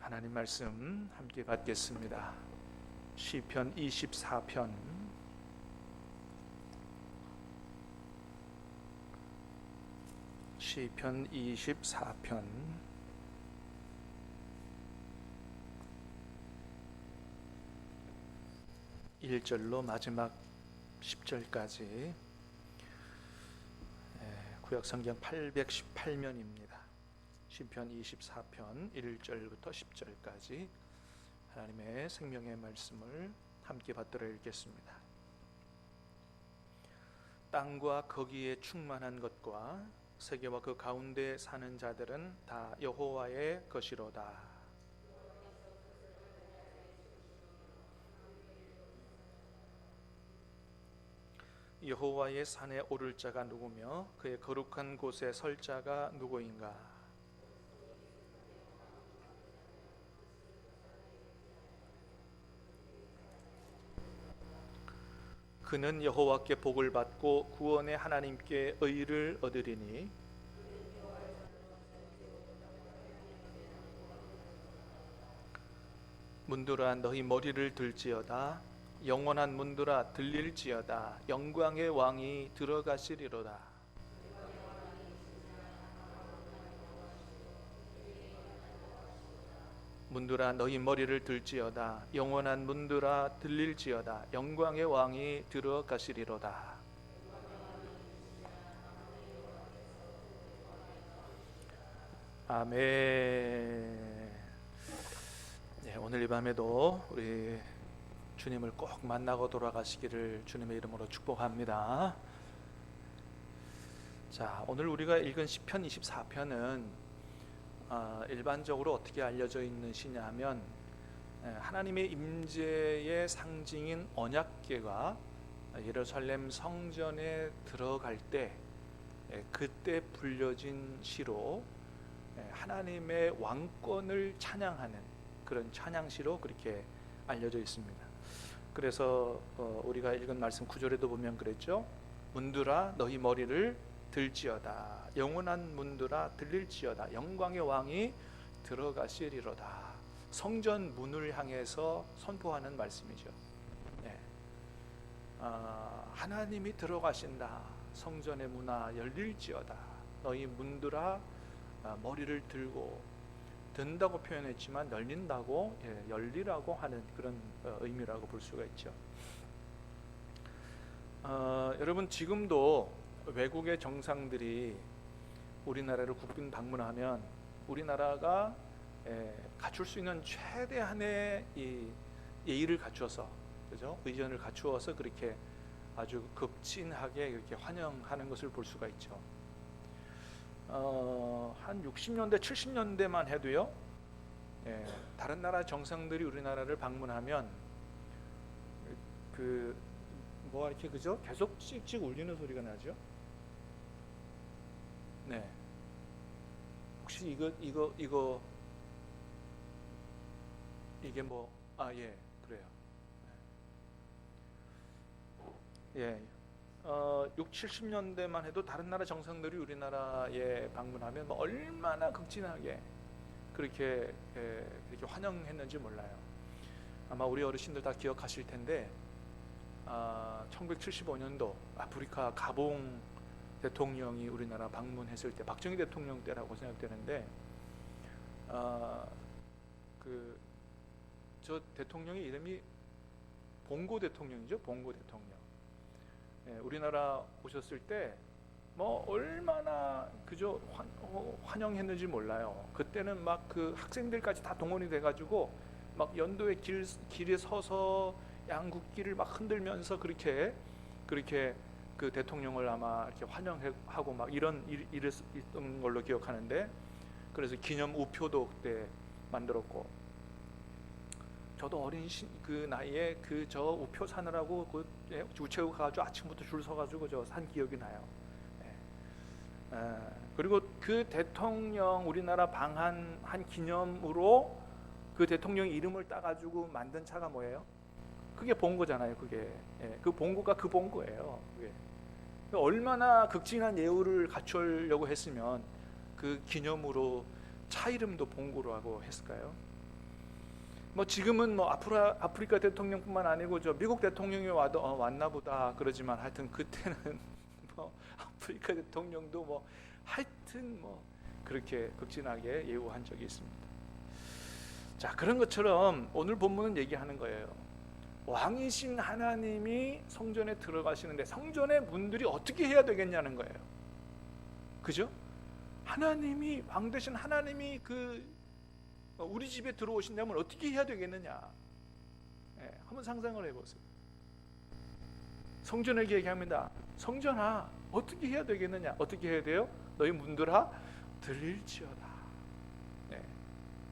하나님 말씀 함께 받겠습니다. 시편 24편 시편 24편 1절로 마지막 10절까지 구약성경 818면입니다. 시편 24편 1절부터 10절까지 하나님의 생명의 말씀을 함께 받들어 읽겠습니다. 땅과 거기에 충만한 것과 세계와 그 가운데 사는 자들은 다 여호와의 것이로다. 여호와의 산에 오를 자가 누구며 그의 거룩한 곳에 설 자가 누구인가? 그는 여호와께 복을 받고 구원의 하나님께 의를 얻으리니 문들아 너희 머리를 들지어다. 영원한 문들아 들릴지어다. 영광의 왕이 들어가시리로다. 문들아 너희 머리를 들지어다. 영원한 문들아 들릴지어다. 영광의 왕이 들어가시리로다. 아멘. 오늘 이 밤에도 우리 주님을 꼭 만나고 돌아가시기를 주님의 이름으로 축복합니다. 자, 오늘 우리가 읽은 시편 24편은 일반적으로 어떻게 알려져 있는 시냐 하면 하나님의 임재의 상징인 언약궤가 예루살렘 성전에 들어갈 때 그때 불려진 시로 하나님의 왕권을 찬양하는 그런 찬양시로 그렇게 알려져 있습니다. 그래서 우리가 읽은 말씀 9절에도 보면 그랬죠. 문들아 너희 머리를 들지어다. 영원한 문들아 들릴지어다. 영광의 왕이 들어가시리로다. 성전 문을 향해서 선포하는 말씀이죠. 하나님이 들어가신다. 성전의 문아 열릴지어다. 너희 문들아 머리를 들고, 든다고 표현했지만 열린다고, 열리라고 하는 그런 의미라고 볼 수가 있죠. 여러분, 지금도 외국의 정상들이 우리나라를 국빈 방문하면 우리나라가 갖출 수 있는 최대한의 이 예의를 갖추어서, 그죠? 의전을 갖추어서 그렇게 아주 극진하게 이렇게 환영하는 것을 볼 수가 있죠. 한 60년대, 70년대만 해도요, 다른 나라 정상들이 우리나라를 방문하면 뭐가 이렇게, 그죠? 계속 찍찍 울리는 소리가 나죠. 네. 혹시 이게 뭐, 그래요. 예. 6, 70년대만 해도 다른 나라 정상들이 우리나라에 방문하면 뭐 얼마나 극진하게 그렇게 환영했는지 몰라요. 아마 우리 어르신들 다 기억하실 텐데 1975년도 아프리카 가봉 대통령이 우리나라 방문했을 때, 박정희 대통령 때라고 생각되는데 저 대통령의 이름이 봉고 대통령이죠. 봉고 대통령. 우리나라 오셨을 때 뭐 얼마나 그저 환영했는지 몰라요. 그때는 막 그 학생들까지 다 동원이 돼가지고 막 연도의 길에 서서 양국기를 막 흔들면서 그렇게 그 대통령을 아마 이렇게 환영하고 막 이랬던 걸로 기억하는데, 그래서 기념 우표도 그때 만들었고, 저도 어린 그 나이에 저 우표 사느라고 우체국 가가지고 아침부터 줄 서가지고 저 산 기억이 나요. 그리고 그 대통령 우리나라 방한 기념으로 그 대통령 이름을 따가지고 만든 차가 뭐예요? 그게 봉고잖아요. 그게 그 봉고가 그 봉고예요. 그게 얼마나 극진한 예우를 갖추려고 했으면 그 기념으로 차 이름도 봉고로 하고 했을까요? 뭐 지금은 뭐 아프리카 대통령뿐만 아니고 저 미국 대통령이 왔나 보다 그러지만 하여튼 그때는 뭐 아프리카 대통령도 뭐 하여튼 뭐 그렇게 극진하게 예우한 적이 있습니다. 자, 그런 것처럼 오늘 본문은 얘기하는 거예요. 왕이신 하나님이 성전에 들어가시는데 성전의 문들이 어떻게 해야 되겠냐는 거예요. 그죠? 하나님이 왕 되신 하나님이 우리 집에 들어오신다면 어떻게 해야 되겠느냐? 한번 상상을 해보세요. 성전에게 얘기합니다. 성전아, 어떻게 해야 되겠느냐? 어떻게 해야 돼요? 너희 문들아 들릴지어다.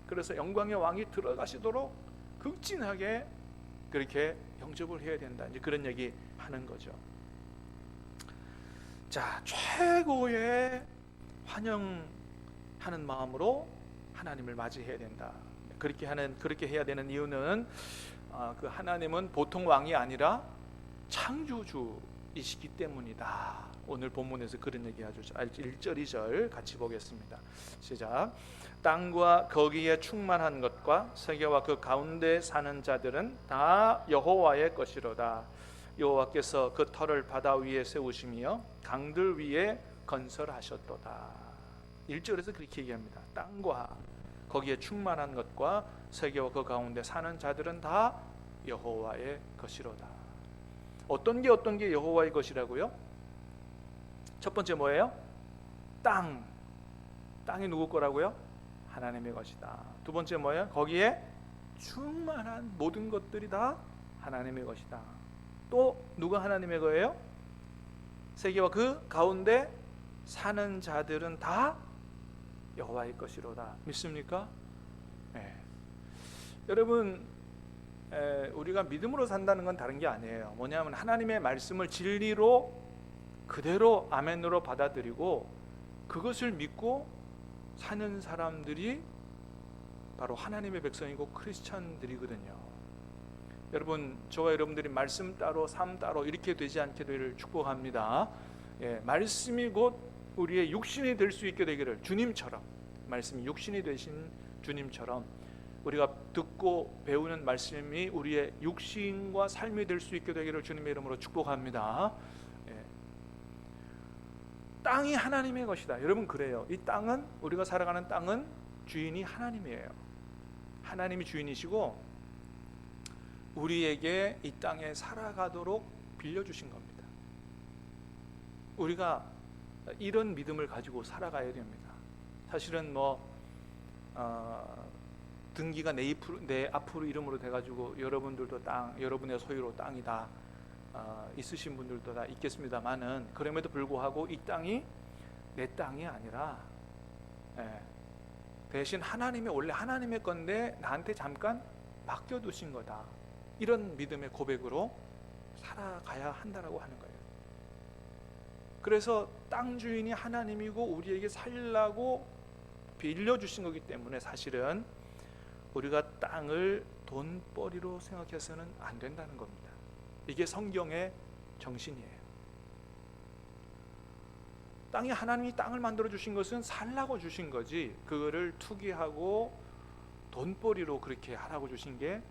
그래서 영광의 왕이 들어가시도록 극진하게 그렇게 영접을 해야 된다. 이제 그런 얘기 하는 거죠. 자, 최고의 환영하는 마음으로 하나님을 맞이해야 된다. 그렇게 해야 되는 이유는 그 하나님은 보통 왕이 아니라 창조주이시기 때문이다. 오늘 본문에서 그런 얘기하죠. 1절 2절 같이 보겠습니다. 시작. 땅과 거기에 충만한 것과 세계와 그 가운데 사는 자들은 다 여호와의 것이로다. 여호와께서 그 터를 바다 위에 세우시며 강들 위에 건설하셨도다. 1절에서 그렇게 얘기합니다. 땅과 거기에 충만한 것과 세계와 그 가운데 사는 자들은 다 여호와의 것이로다. 어떤 게 여호와의 것이라고요? 첫 번째 뭐예요? 땅이 누구 거라고요? 하나님의 것이다. 두 번째 뭐예요? 거기에 충만한 모든 것들이 다 하나님의 것이다. 또 누가 하나님의 거예요? 세계와 그 가운데 사는 자들은 다 여호와의 것이로다. 믿습니까? 네. 여러분, 우리가 믿음으로 산다는 건 다른 게 아니에요. 뭐냐면 하나님의 말씀을 진리로 그대로 아멘으로 받아들이고 그것을 믿고 사는 사람들이 바로 하나님의 백성이고 크리스찬들이거든요. 여러분, 저와 여러분들이 말씀 따로 삶 따로 이렇게 되지 않게 되기를 축복합니다. 말씀이 곧 우리의 육신이 될 수 있게 되기를, 주님처럼 말씀이 육신이 되신 주님처럼 우리가 듣고 배우는 말씀이 우리의 육신과 삶이 될 수 있게 되기를 주님의 이름으로 축복합니다. 땅이 하나님의 것이다. 여러분, 그래요. 이 땅은, 우리가 살아가는 땅은 주인이 하나님이에요. 하나님이 주인이시고 우리에게 이 땅에 살아가도록 빌려주신 겁니다. 우리가 이런 믿음을 가지고 살아가야 됩니다. 사실은 등기가 내 앞으로 이름으로 돼가지고 여러분들도 여러분의 소유로 땅이 다 있으신 분들도 다 있겠습니다만은, 그럼에도 불구하고 이 땅이 내 땅이 아니라 대신 원래 하나님의 건데 나한테 잠깐 맡겨두신 거다. 이런 믿음의 고백으로 살아가야 한다라고 하는 거예요. 그래서 땅 주인이 하나님이고 우리에게 살라고 빌려주신 거기 때문에 사실은 우리가 땅을 돈벌이로 생각해서는 안 된다는 겁니다. 이게 성경의 정신이에요. 하나님이 땅을 만들어 주신 것은 살라고 주신 거지, 그거를 투기하고 돈벌이로 그렇게 하라고 주신 게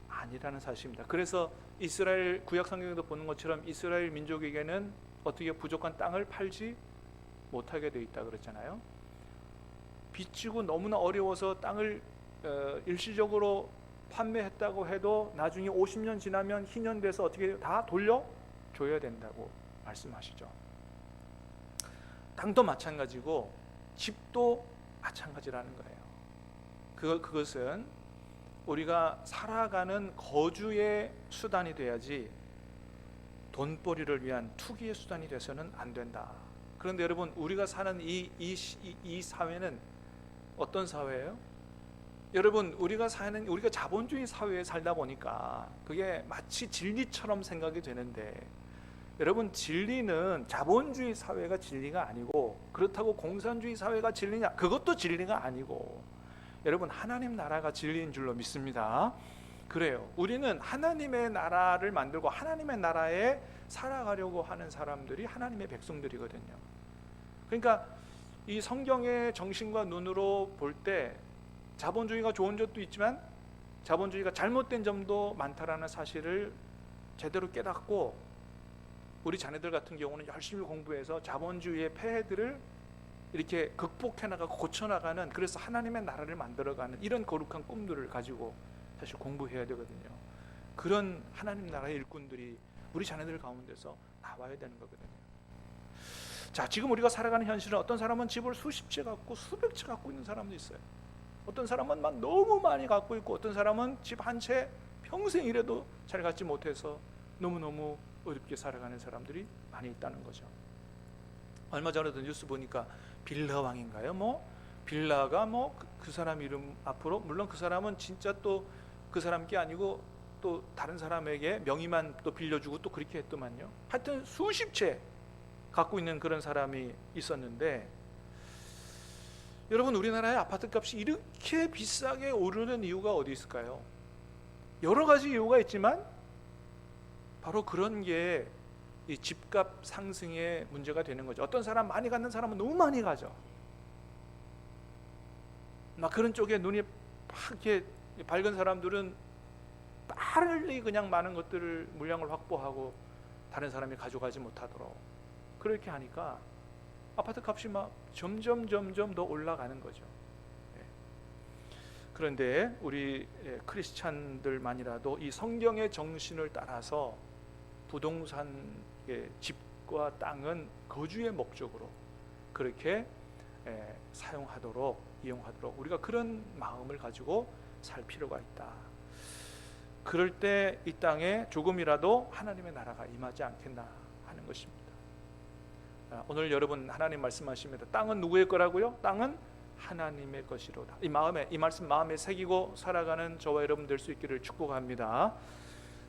아니라는 사실입니다. 그래서 이스라엘 구약 성경에도 보는 것처럼 이스라엘 민족에게는 어떻게 부족한 땅을 팔지 못하게 돼 있다 그랬잖아요. 빚지고 너무나 어려워서 땅을 일시적으로 판매했다고 해도 나중에 50년 지나면 희년돼서 어떻게 다 돌려줘야 된다고 말씀하시죠. 땅도 마찬가지고 집도 마찬가지라는 거예요. 그것은 우리가 살아가는 거주의 수단이 돼야지 돈벌이를 위한 투기의 수단이 돼서는 안 된다. 그런데 여러분, 우리가 사는 이 사회는 어떤 사회예요? 여러분, 우리가 자본주의 사회에 살다 보니까 그게 마치 진리처럼 생각이 되는데, 여러분, 진리는 자본주의 사회가 진리가 아니고, 그렇다고 공산주의 사회가 진리냐? 그것도 진리가 아니고, 여러분, 하나님 나라가 진리인 줄로 믿습니다. 그래요. 우리는 하나님의 나라를 만들고 하나님의 나라에 살아가려고 하는 사람들이 하나님의 백성들이거든요. 그러니까 이 성경의 정신과 눈으로 볼 때 자본주의가 좋은 점도 있지만 자본주의가 잘못된 점도 많다라는 사실을 제대로 깨닫고 우리 자녀들 같은 경우는 열심히 공부해서 자본주의의 폐해들을 이렇게 극복해 나가고 고쳐 나가는, 그래서 하나님의 나라를 만들어가는 이런 거룩한 꿈들을 가지고 사실 공부해야 되거든요. 그런 하나님 나라의 일꾼들이 우리 자녀들 가운데서 나와야 되는 거거든요. 자, 지금 우리가 살아가는 현실은 어떤 사람은 집을 수십 채 갖고 수백 채 갖고 있는 사람도 있어요. 어떤 사람은 막 너무 많이 갖고 있고, 어떤 사람은 집 한 채 평생 일해도 잘 갖지 못해서 너무너무 어렵게 살아가는 사람들이 많이 있다는 거죠. 얼마 전에도 뉴스 보니까 빌라왕인가요? 빌라가 그 사람 이름 앞으로, 물론 그 사람은 진짜 또 그 사람 게 아니고 또 다른 사람에게 명의만 또 빌려주고 또 그렇게 했더만요. 하여튼 수십 채 갖고 있는 그런 사람이 있었는데, 여러분, 우리나라의 아파트 값이 이렇게 비싸게 오르는 이유가 어디 있을까요? 여러 가지 이유가 있지만 바로 그런 게 이 집값 상승의 문제가 되는 거죠. 어떤 사람, 많이 갖는 사람은 너무 많이 가죠. 막 그런 쪽에 눈이 팍 이렇게 밝은 사람들은 빨리 그냥 많은 것들을, 물량을 확보하고 다른 사람이 가져가지 못하도록 그렇게 하니까 아파트 값이 막 점점 더 올라가는 거죠. 그런데 우리 크리스찬들만이라도 이 성경의 정신을 따라서 부동산의 집과 땅은 거주의 목적으로 그렇게 사용하도록, 이용하도록 우리가 그런 마음을 가지고 살 필요가 있다. 그럴 때 이 땅에 조금이라도 하나님의 나라가 임하지 않겠나 하는 것입니다. 오늘 여러분 하나님 말씀하십니다. 땅은 누구의 거라고요? 땅은 하나님의 것이로다. 이 말씀 마음에 새기고 살아가는 저와 여러분 될 수 있기를 축복합니다.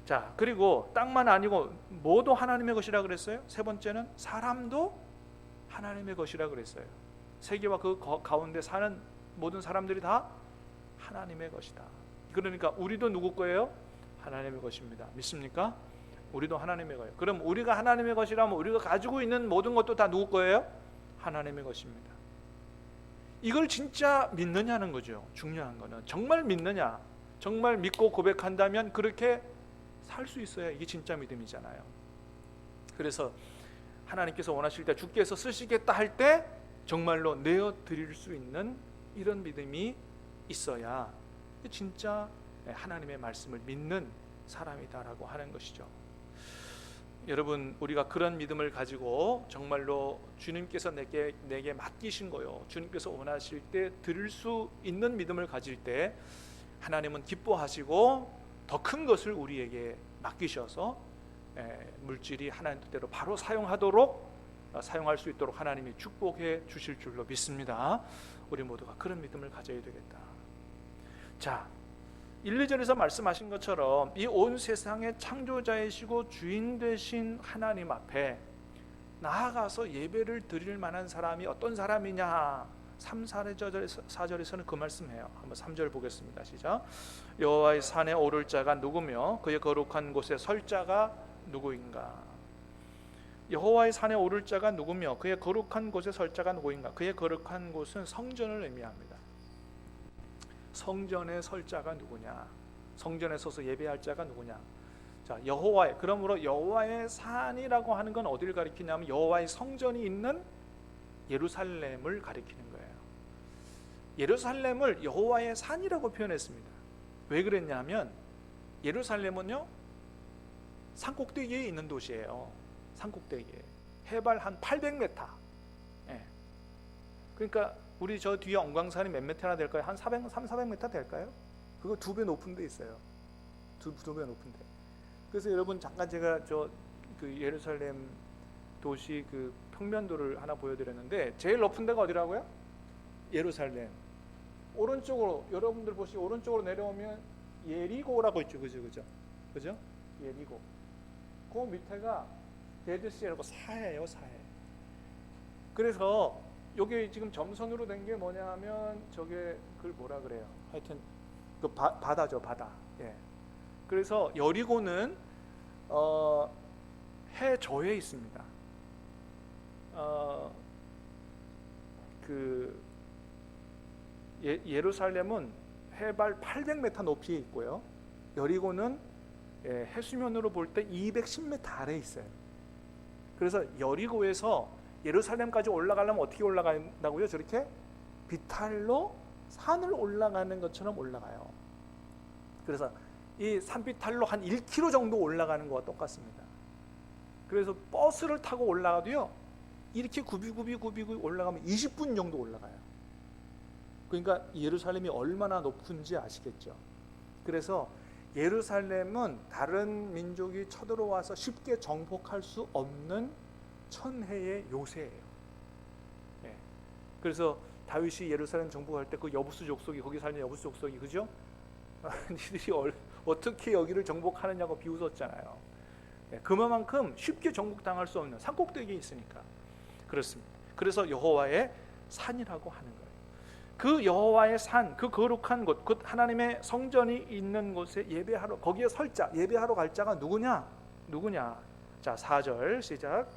자, 그리고 땅만 아니고 뭐도 하나님의 것이라 그랬어요? 세 번째는 사람도 하나님의 것이라 그랬어요. 세계와 그 가운데 사는 모든 사람들이 다 하나님의 것이다. 그러니까 우리도 누구 거예요? 하나님의 것입니다. 믿습니까? 우리도 하나님의 거예요. 그럼 우리가 하나님의 것이라면 우리가 가지고 있는 모든 것도 다 누구 거예요? 하나님의 것입니다. 이걸 진짜 믿느냐는 거죠. 중요한 거는 정말 믿느냐, 정말 믿고 고백한다면 그렇게 살 수 있어야 이게 진짜 믿음이잖아요. 그래서 하나님께서 원하실 때, 주께서 쓰시겠다 할 때 정말로 내어 드릴 수 있는 이런 믿음이 있어야 진짜 하나님의 말씀을 믿는 사람이다라고 하는 것이죠. 여러분, 우리가 그런 믿음을 가지고 정말로 주님께서 내게 맡기신 거요, 주님께서 원하실 때 드릴 수 있는 믿음을 가질 때 하나님은 기뻐하시고 더 큰 것을 우리에게 맡기셔서 물질이 하나님 뜻대로 바로 사용할 수 있도록 하나님이 축복해 주실 줄로 믿습니다. 우리 모두가 그런 믿음을 가져야 되겠다. 자, 1, 2절에서 말씀하신 것처럼 이 온 세상의 창조자이시고 주인 되신 하나님 앞에 나아가서 예배를 드릴 만한 사람이 어떤 사람이냐, 3, 4절에서는 그 말씀해요. 한번 3절 보겠습니다. 시작. 여호와의 산에 오를 자가 누구며 그의 거룩한 곳에 설 자가 누구인가. 여호와의 산에 오를 자가 누구며 그의 거룩한 곳에 설 자가 누구인가. 그의 거룩한 곳은 성전을 의미합니다. 성전에 설 자가 누구냐, 성전에 서서 예배할 자가 누구냐. 자, 그러므로 여호와의 산이라고 하는 건 어디를 가리키냐면 여호와의 성전이 있는 예루살렘을 가리키는 거예요. 예루살렘을 여호와의 산이라고 표현했습니다. 왜 그랬냐면 예루살렘은요, 산꼭대기에 있는 도시예요. 산꼭대기에 해발 한 800m. 그러니까 우리 저 뒤에 엄광산이 몇 미터나 될까요? 한 400m 될까요? 그거 2배 높은 데 있어요. 2배 높은 데. 그래서 여러분, 잠깐 제가 그 예루살렘 도시 그 평면도를 하나 보여드렸는데 제일 높은 데가 어디라고요? 예루살렘. 오른쪽으로, 여러분들 보시 오른쪽으로 내려오면 예리고라고 있죠. 그죠? 예리고. 그 밑에가 데드시라고 사해예요. 사해. 그래서 여기 지금 점선으로 된 게 뭐냐 하면 저게 그걸 뭐라 그래요? 하여튼 그 바다죠, 바다. 예. 그래서 여리고는 해저에 있습니다. 예루살렘은 해발 800m 높이에 있고요. 여리고는 해수면으로 볼 때 210m 아래에 있어요. 그래서 여리고에서 예루살렘까지 올라가려면 어떻게 올라간다고요? 저렇게 비탈로 산을 올라가는 것처럼 올라가요. 그래서 이 산비탈로 한 1km 정도 올라가는 거와 똑같습니다. 그래서 버스를 타고 올라가도요, 이렇게 굽이굽이 올라가면 20분 정도 올라가요. 그러니까 예루살렘이 얼마나 높은지 아시겠죠? 그래서 예루살렘은 다른 민족이 쳐들어와서 쉽게 정복할 수 없는 천혜의 요새예요. 네. 그래서 다윗이 예루살렘 정복할 때 그 여부스 족속이, 거기 살는 여부스 족속이, 그죠? 니들이 어떻게 여기를 정복하느냐고 비웃었잖아요. 네. 그만큼 쉽게 정복당할 수 없는 산꼭대기에 있으니까 그렇습니다. 그래서 여호와의 산이라고 하는 거예요. 그 여호와의 산, 그 거룩한 곳, 그 하나님의 성전이 있는 곳에 예배하러, 거기에 설 자, 예배하러 갈 자가 누구냐? 자, 4절 시작.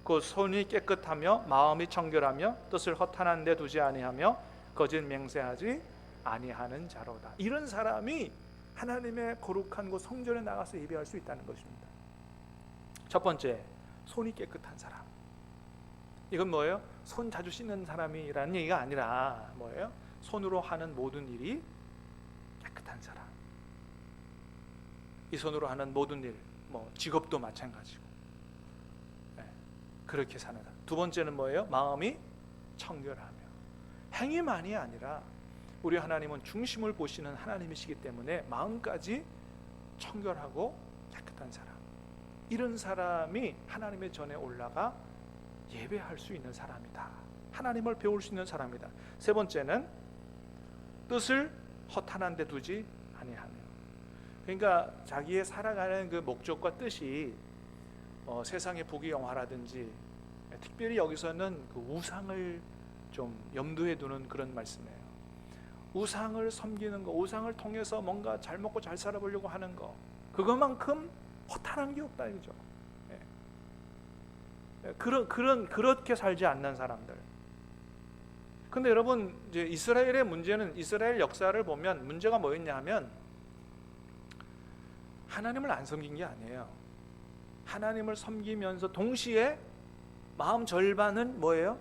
그 손이 깨끗하며 마음이 청결하며 뜻을 허탄한 데 두지 아니하며 거짓 맹세하지 아니하는 자로다. 이런 사람이 하나님의 거룩한 곳 성전에 나가서 예배할 수 있다는 것입니다. 첫 번째, 손이 깨끗한 사람. 이건 뭐예요? 손 자주 씻는 사람이라는 얘기가 아니라 뭐예요? 손으로 하는 모든 일이 깨끗한 사람. 이 손으로 하는 모든 일, 뭐 직업도 마찬가지고, 네, 그렇게 사는 사람. 두 번째는 뭐예요? 마음이 청결하며. 행위만이 아니라 우리 하나님은 중심을 보시는 하나님이시기 때문에 마음까지 청결하고 깨끗한 사람. 이런 사람이 하나님의 전에 올라가 예배할 수 있는 사람이다. 하나님을 배울 수 있는 사람이다. 세 번째는 뜻을 허탄한 데 두지 아니하며. 그러니까 자기의 살아가는 그 목적과 뜻이 세상의 부귀영화라든지, 특별히 여기서는 그 우상을 좀 염두에 두는 그런 말씀이에요. 우상을 섬기는 거, 우상을 통해서 뭔가 잘 먹고 잘 살아보려고 하는 거, 그것만큼 허탄한 게 없다 이거죠. 그렇게 살지 않는 사람들. 근데 여러분, 이제 이스라엘의 문제는, 이스라엘 역사를 보면 문제가 뭐였냐 하면 하나님을 안 섬긴 게 아니에요. 하나님을 섬기면서 동시에 마음 절반은 뭐예요?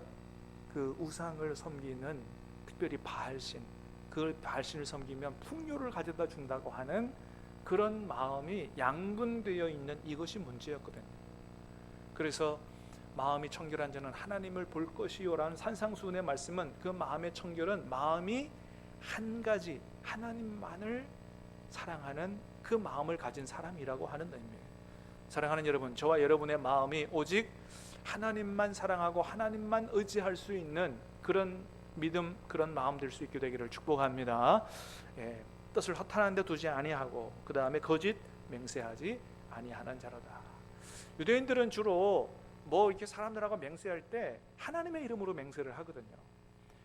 그 우상을 섬기는, 특별히 바알신, 그 바알신을 섬기면 풍요를 가져다 준다고 하는 그런 마음이 양분되어 있는, 이것이 문제였거든요. 그래서 마음이 청결한 자는 하나님을 볼 것이요라는 산상수훈의 말씀은, 그 마음의 청결은 마음이 한 가지 하나님만을 사랑하는 그 마음을 가진 사람이라고 하는 의미예요. 사랑하는 여러분, 저와 여러분의 마음이 오직 하나님만 사랑하고 하나님만 의지할 수 있는 그런 믿음, 그런 마음 될 수 있게 되기를 축복합니다. 뜻을 허탄한 데 두지 아니하고, 그 다음에 거짓 맹세하지 아니하는 자로다. 유대인들은 주로 뭐 이렇게 사람들하고 맹세할 때 하나님의 이름으로 맹세를 하거든요.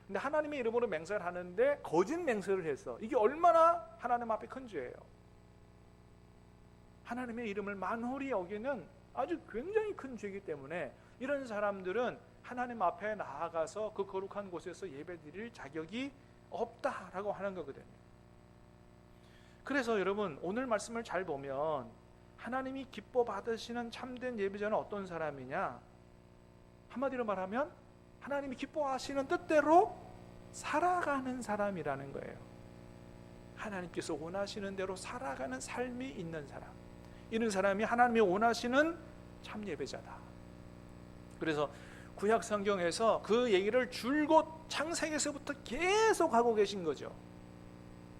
근데 하나님의 이름으로 맹세를 하는데 거짓 맹세를 해서, 이게 얼마나 하나님 앞에 큰 죄예요. 하나님의 이름을 만홀히 여기는 아주 굉장히 큰 죄이기 때문에 이런 사람들은 하나님 앞에 나아가서 그 거룩한 곳에서 예배드릴 자격이 없다라고 하는 거거든요. 그래서 여러분, 오늘 말씀을 잘 보면 하나님이 기뻐 받으시는 참된 예배자는 어떤 사람이냐? 한마디로 말하면 하나님이 기뻐하시는 뜻대로 살아가는 사람이라는 거예요. 하나님께서 원하시는 대로 살아가는 삶이 있는 사람, 이런 사람이 하나님이 원하시는 참 예배자다. 그래서 구약 성경에서 그 얘기를 줄곧 창세기에서부터 계속 하고 계신 거죠.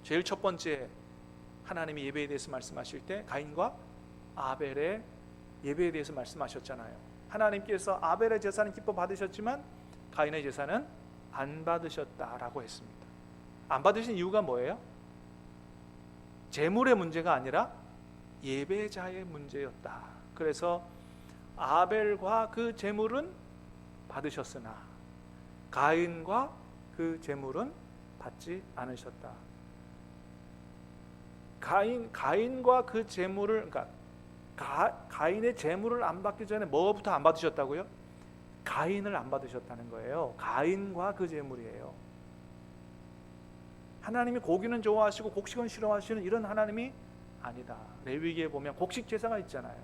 제일 첫 번째, 하나님이 예배에 대해서 말씀하실 때 가인과 아벨의 예배에 대해서 말씀하셨잖아요. 하나님께서 아벨의 제사는 기뻐 받으셨지만 가인의 제사는 안 받으셨다라고 했습니다. 안 받으신 이유가 뭐예요? 제물의 문제가 아니라 예배자의 문제였다. 그래서 아벨과 그 제물은 받으셨으나 가인과 그 제물은 받지 않으셨다. 가인과 그 제물을, 그러니까 가인의 제물을 안 받기 전에 뭐부터 안 받으셨다고요? 가인을 안 받으셨다는 거예요. 가인과 그 제물이에요. 하나님이 고기는 좋아하시고 곡식은 싫어하시는 이런 하나님이 아니다. 레위기에 보면 곡식 제사가 있잖아요.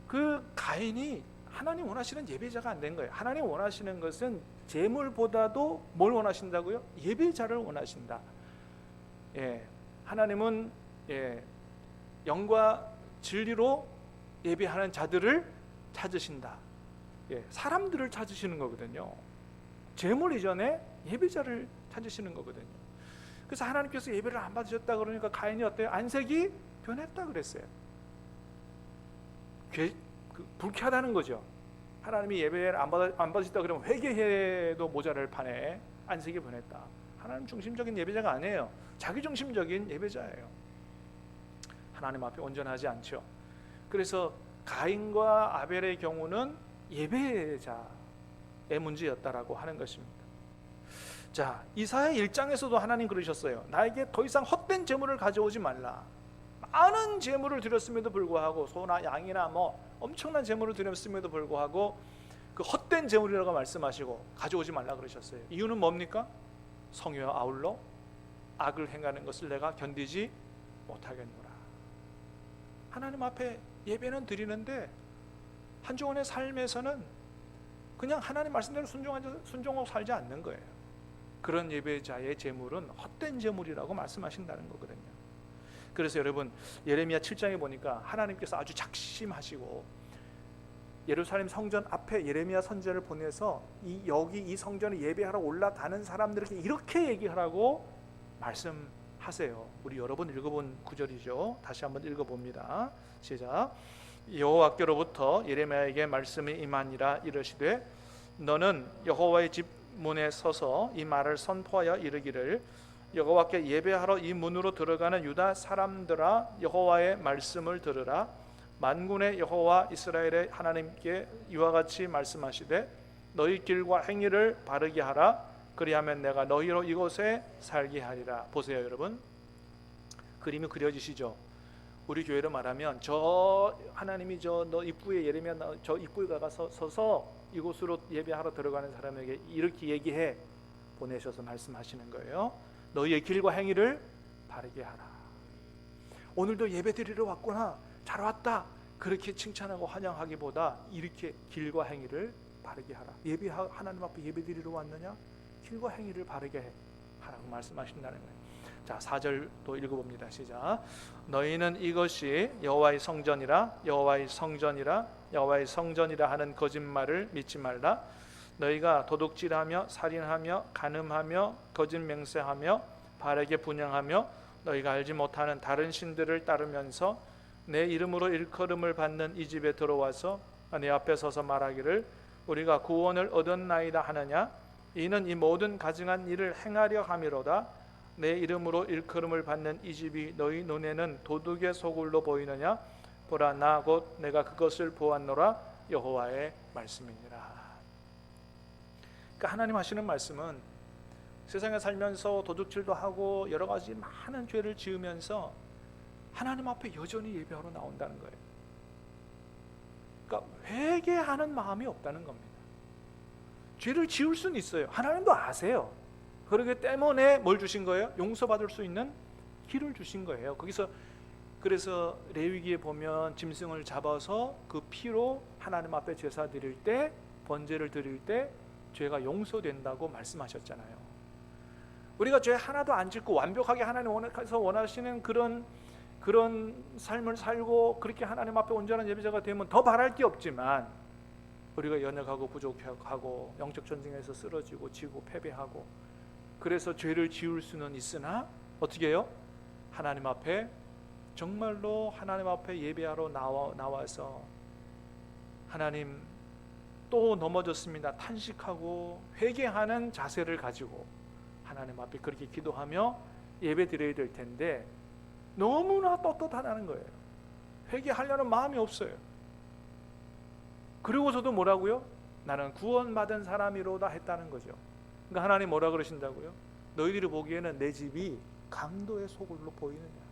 그 가인이 하나님 원하시는 예배자가 안 된 거예요. 하나님 원하시는 것은 제물보다도 뭘 원하신다고요? 예배자를 원하신다. 예, 하나님은 영과 진리로 예배하는 자들을 찾으신다. 예, 사람들을 찾으시는 거거든요. 제물 이전에 예배자를 찾으시는 거거든요. 그래서 하나님께서 예배를 안 받으셨다 그러니까 가인이 어때요? 안색이 변했다 그랬어요. 불쾌하다는 거죠. 하나님이 예배를 안 받으셨다 그러면 회개해도 모자랄 판에 안색이 변했다. 하나님 중심적인 예배자가 아니에요. 자기 중심적인 예배자예요. 하나님 앞에 온전하지 않죠. 그래서 가인과 아벨의 경우는 예배자의 문제였다라고 하는 것입니다. 자, 이사야 1장에서도 하나님 그러셨어요. 나에게 더 이상 헛된 제물을 가져오지 말라. 많은 제물을 드렸음에도 불구하고 소나 양이나 뭐 엄청난 제물을 드렸음에도 불구하고 그 헛된 제물이라고 말씀하시고 가져오지 말라 그러셨어요. 이유는 뭡니까? 성회와 아울러 악을 행하는 것을 내가 견디지 못하겠노라. 하나님 앞에 예배는 드리는데 한종원의 삶에서는 그냥 하나님 말씀대로 순종하고 살지 않는 거예요. 그런 예배자의 제물은 헛된 제물이라고 말씀하신다는 거거든요. 그래서 여러분 예레미야 7장에 보니까 하나님께서 아주 작심하시고 예루살렘 성전 앞에 예레미야 선지자를 보내서 여기 이 성전에 예배하러 올라가는 사람들에게 이렇게 얘기하라고 말씀하세요. 우리 여러 번 읽어본 구절이죠. 다시 한번 읽어봅니다. 시작. 여호와께로부터 예레미야에게 말씀이 임하니라. 이르시되 너는 여호와의 집 문에 서서 이 말을 선포하여 이르기를 여호와께 예배하러 이 문으로 들어가는 유다 사람들아, 여호와의 말씀을 들으라. 만군의 여호와 이스라엘의 하나님께 이와 같이 말씀하시되 너희 길과 행위를 바르게 하라. 그리하면 내가 너희로 이곳에 살게 하리라. 보세요 여러분, 그림이 그려지시죠? 우리 교회로 말하면 저 하나님이 너 입구에 예레미야 저 입구에 가서 서서 이곳으로 예배하러 들어가는 사람에게 이렇게 얘기해 보내셔서 말씀하시는 거예요. 너희의 길과 행위를 바르게 하라. 오늘도 예배 드리러 왔구나, 잘 왔다, 그렇게 칭찬하고 환영하기보다 이렇게 길과 행위를 바르게 하라. 하나님 앞에 예배 드리러 왔느냐? 길과 행위를 바르게 하라고 말씀하신다는 거예요. 자, 4절 또 읽어봅니다. 시작. 너희는 이것이 여호와의 성전이라 여호와의 성전이라 여호와의 성전이라 하는 거짓말을 믿지 말라. 너희가 도둑질하며 살인하며 간음하며 거짓 맹세하며 바르게 분향하며 너희가 알지 못하는 다른 신들을 따르면서 내 이름으로 일컬음을 받는 이 집에 들어와서 내 앞에 서서 말하기를 우리가 구원을 얻었나이다 하느냐? 이는 이 모든 가증한 일을 행하려 함이로다. 내 이름으로 일컬음을 받는 이 집이 너희 눈에는 도둑의 소굴로 보이느냐? 보라, 나 곧 내가 그것을 보았노라. 여호와의 말씀이니라. 그러니까 하나님 하시는 말씀은 세상에 살면서 도둑질도 하고 여러 가지 많은 죄를 지으면서 하나님 앞에 여전히 예배하러 나온다는 거예요. 그러니까 회개하는 마음이 없다는 겁니다. 죄를 지을 수는 있어요. 하나님도 아세요. 그러기 때문에 뭘 주신 거예요? 용서받을 수 있는 길을 주신 거예요. 거기서 그래서 레위기에 보면 짐승을 잡아서 그 피로 하나님 앞에 제사 드릴 때, 번제를 드릴 때 죄가 용서된다고 말씀하셨잖아요. 우리가 죄 하나도 안 짓고 완벽하게 하나님께서 원하시는 그런 삶을 살고 그렇게 하나님 앞에 온전한 예배자가 되면 더 바랄 게 없지만 우리가 연약하고 부족하고 영적 전쟁에서 쓰러지고 지고 패배하고 그래서 죄를 지을 수는 있으나 어떻게 해요? 하나님 앞에 정말로 하나님 앞에 예배하러 나와서 하나님 또 넘어졌습니다 탄식하고 회개하는 자세를 가지고 하나님 앞에 그렇게 기도하며 예배 드려야 될 텐데 너무나 떳떳하다는 거예요. 회개하려는 마음이 없어요. 그리고서도 뭐라고요? 나는 구원받은 사람이로다 했다는 거죠. 그러니까 하나님 뭐라 그러신다고요? 너희들이 보기에는 내 집이 강도의 소굴로 보이느냐?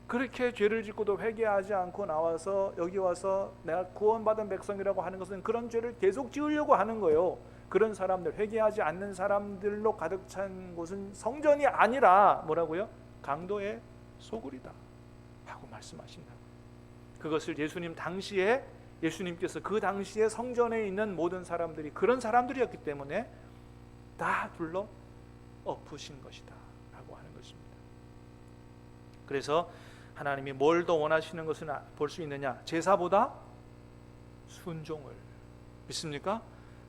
그렇게 죄를 짓고도 회개하지 않고 나와서 여기 와서 내가 구원받은 백성이라고 하는 것은 그런 죄를 계속 지으려고 하는 거예요. 그런 사람들, 회개하지 않는 사람들로 가득 찬 곳은 성전이 아니라 뭐라고요? 강도의 소굴이다 하고 말씀하신다. 그것을 예수님께서 그 당시에 성전에 있는 모든 사람들이 그런 사람들이었기 때문에 다 불러 엎으신 것이다 라고 하는 것입니다. 그래서 하나님이 뭘 더 원하시는 것을 볼 수 있느냐? 제사보다 순종을. 믿습니까?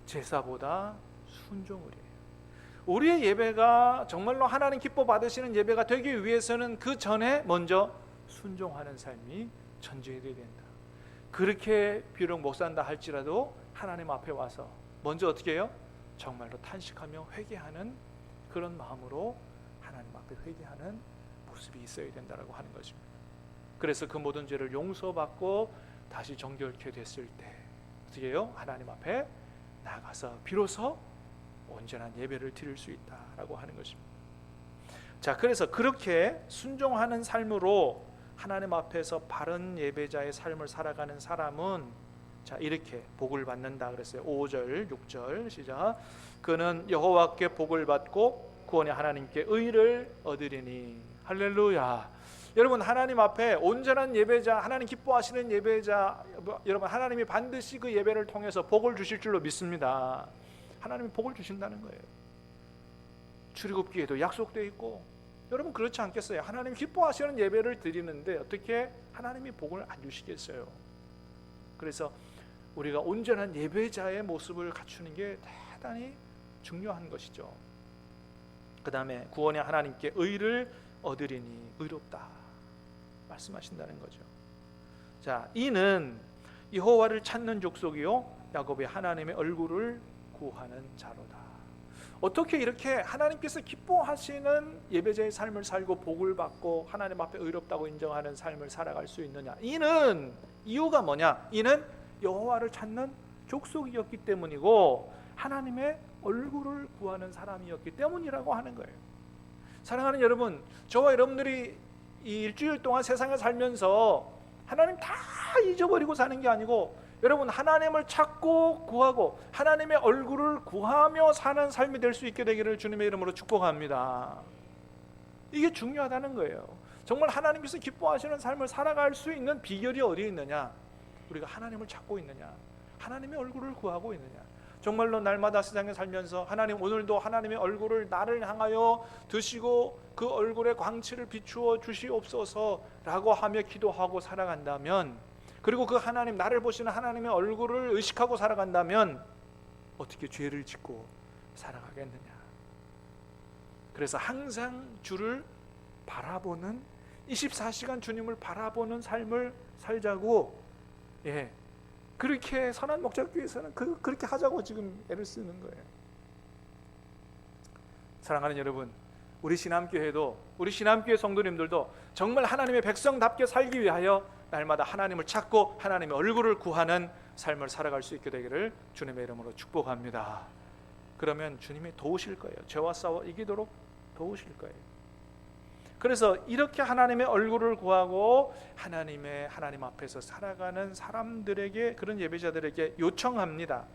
제사보다 순종을 해요. 우리의 예배가 정말로 하나님 기뻐 받으시는 예배가 되기 위해서는 그 전에 먼저 순종하는 삶이 전제되어야 된다. 그렇게 비록 못 산다 할지라도 하나님 앞에 와서 먼저 어떻게 해요? 정말로 탄식하며 회개하는 그런 마음으로 하나님 앞에 회개하는 모습이 있어야 된다라고 하는 것입니다. 그래서 그 모든 죄를 용서받고 다시 정결케 됐을 때 어떻게 해요? 하나님 앞에 나가서 비로소 온전한 예배를 드릴 수 있다라고 하는 것입니다. 자, 그래서 그렇게 순종하는 삶으로 하나님 앞에서 바른 예배자의 삶을 살아가는 사람은 자, 이렇게 복을 받는다 그랬어요. 5절, 6절 시작. 그는 여호와께 복을 받고 구원의 하나님께 의를 얻으리니. 할렐루야. 여러분, 하나님 앞에 온전한 예배자, 하나님 기뻐하시는 예배자, 여러분 하나님이 반드시 그 예배를 통해서 복을 주실 줄로 믿습니다. 하나님이 복을 주신다는 거예요. 출애굽기에도 약속되어 있고, 여러분 그렇지 않겠어요? 하나님 기뻐하시는 예배를 드리는데 어떻게 하나님이 복을 안 주시겠어요? 그래서 우리가 온전한 예배자의 모습을 갖추는 게 대단히 중요한 것이죠. 그 다음에 구원의 하나님께 의를 얻으리니, 의롭다 말씀하신다는 거죠. 자, 이는 여호와를 찾는 족속이요 야곱의 하나님의 얼굴을 구하는 자로다. 어떻게 이렇게 하나님께서 기뻐하시는 예배자의 삶을 살고 복을 받고 하나님 앞에 의롭다고 인정하는 삶을 살아갈 수 있느냐? 이는, 이유가 뭐냐? 이는 여호와를 찾는 족속이었기 때문이고 하나님의 얼굴을 구하는 사람이었기 때문이라고 하는 거예요. 사랑하는 여러분, 저와 여러분들이 이 일주일 동안 세상에 살면서 하나님 다 잊어버리고 사는 게 아니고, 여러분 하나님을 찾고 구하고 하나님의 얼굴을 구하며 사는 삶이 될 수 있게 되기를 주님의 이름으로 축복합니다. 이게 중요하다는 거예요. 정말 하나님께서 기뻐하시는 삶을 살아갈 수 있는 비결이 어디에 있느냐? 우리가 하나님을 찾고 있느냐? 하나님의 얼굴을 구하고 있느냐? 정말로 날마다 세상에 살면서 하나님, 오늘도 하나님의 얼굴을 나를 향하여 드시고 그 얼굴의 광채를 비추어 주시옵소서라고 하며 기도하고 살아간다면, 그리고 그 하나님, 나를 보시는 하나님의 얼굴을 의식하고 살아간다면 어떻게 죄를 짓고 살아가겠느냐? 그래서 항상 주를 바라보는, 24시간 주님을 바라보는 삶을 살자고, 그렇게 선한 목자교회에서는 그렇게 하자고 지금 애를 쓰는 거예요. 사랑하는 여러분, 우리 신암교회도, 우리 신암교회 성도님들도 정말 하나님의 백성답게 살기 위하여 날마다 하나님을 찾고 하나님의 얼굴을 구하는 삶을 살아갈 수 있게 되기를 주님의 이름으로 축복합니다. 그러면 주님이 도우실 거예요. 죄와 싸워 이기도록 도우실 거예요. 그래서 이렇게 하나님의 얼굴을 구하고 하나님 앞에서 살아가는 사람들에게, 그런 예배자들에게 요청합니다.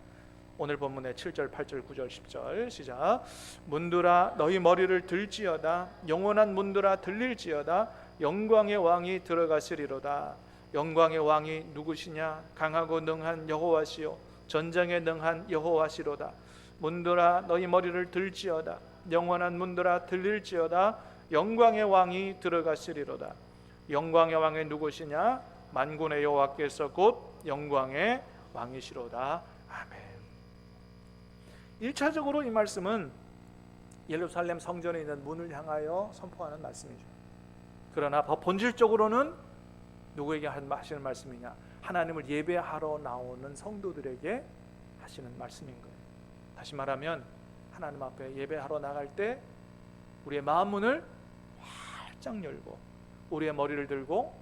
오늘 본문의 7절, 8절, 9절, 10절 시작. 문들아 너희 머리를 들지어다. 영원한 문들아 들릴지어다. 영광의 왕이 들어가시리로다. 영광의 왕이 누구시냐? 강하고 능한 여호와시요 전쟁에 능한 여호와시로다. 문들아 너희 머리를 들지어다. 영원한 문들아 들릴지어다. 영광의 왕이 들어가시리로다. 영광의 왕이 누구시냐? 만군의 여호와께서 곧 영광의 왕이시로다. 아멘. 1차적으로 이 말씀은 예루살렘 성전에 있는 문을 향하여 선포하는 말씀이죠. 그러나 본질적으로는 누구에게 하시는 말씀이냐? 하나님을 예배하러 나오는 성도들에게 하시는 말씀인 거예요. 다시 말하면 하나님 앞에 예배하러 나갈 때 우리의 마음 문을 활짝 열고 우리의 머리를 들고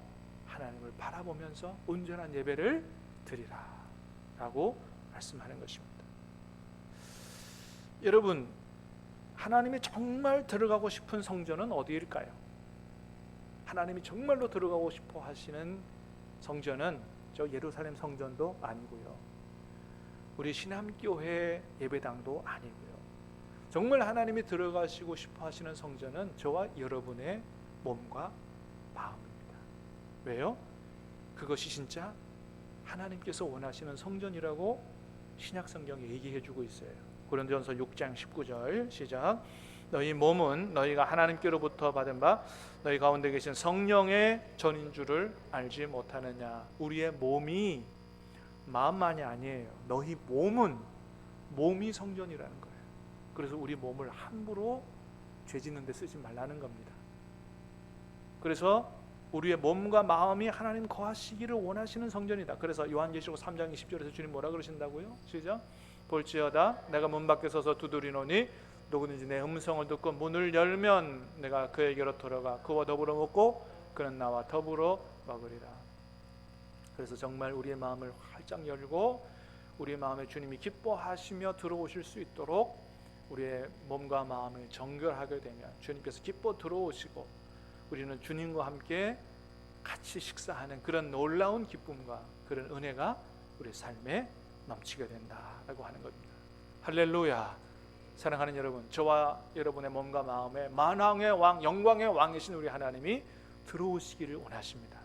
하나님을 바라보면서 온전한 예배를 드리라 라고 말씀하는 것입니다. 여러분, 하나님이 정말 들어가고 싶은 성전은 어디일까요? 하나님이 정말로 들어가고 싶어 하시는 성전은 저 예루살렘 성전도 아니고요, 우리 신함교회 예배당도 아니고요. 정말 하나님이 들어가시고 싶어 하시는 성전은 저와 여러분의 몸과 마음입니다. 왜요? 그것이 진짜 하나님께서 원하시는 성전이라고 신약 성경에 얘기해 주고 있어요. 고린도전서 6장 19절 시작. 너희 몸은 너희가 하나님께로부터 받은 바 너희 가운데 계신 성령의 전인 줄을 알지 못하느냐. 우리의 몸이 마음만이 아니에요. 너희 몸이 성전이라는 거예요. 그래서 우리 몸을 함부로 죄 짓는 데 쓰지 말라는 겁니다. 그래서 우리의 몸과 마음이 하나님 거하시기를 원하시는 성전이다. 그래서 요한계시록 3장 20절에서 주님 뭐라 그러신다고요? 시작. 볼지어다 내가 문 밖에 서서 두드리노니 누구든지 내 음성을 듣고 문을 열면 내가 그에게로 들어가 그와 더불어 먹고 그는 나와 더불어 먹으리라. 그래서 정말 우리의 마음을 활짝 열고 우리의 마음에 주님이 기뻐하시며 들어오실 수 있도록 우리의 몸과 마음을 정결하게 되면 주님께서 기뻐 들어오시고 우리는 주님과 함께 같이 식사하는 그런 놀라운 기쁨과 그런 은혜가 우리 삶에 넘치게 된다라고 하는 겁니다. 할렐루야. 사랑하는 여러분, 저와 여러분의 몸과 마음에 만왕의 왕, 영광의 왕이신 우리 하나님이 들어오시기를 원하십니다.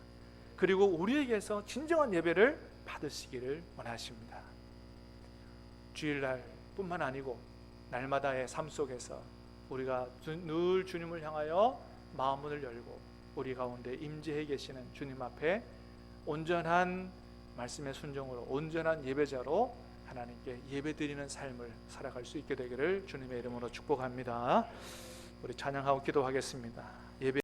그리고 우리에게서 진정한 예배를 받으시기를 원하십니다. 주일날 뿐만 아니고 날마다의 삶 속에서 우리가 늘 주님을 향하여 마음문을 열고 우리 가운데 임재해 계시는 주님 앞에 온전한 말씀의 순종으로 온전한 예배자로 하나님께 예배드리는 삶을 살아갈 수 있게 되기를 주님의 이름으로 축복합니다. 우리 찬양하고 기도하겠습니다.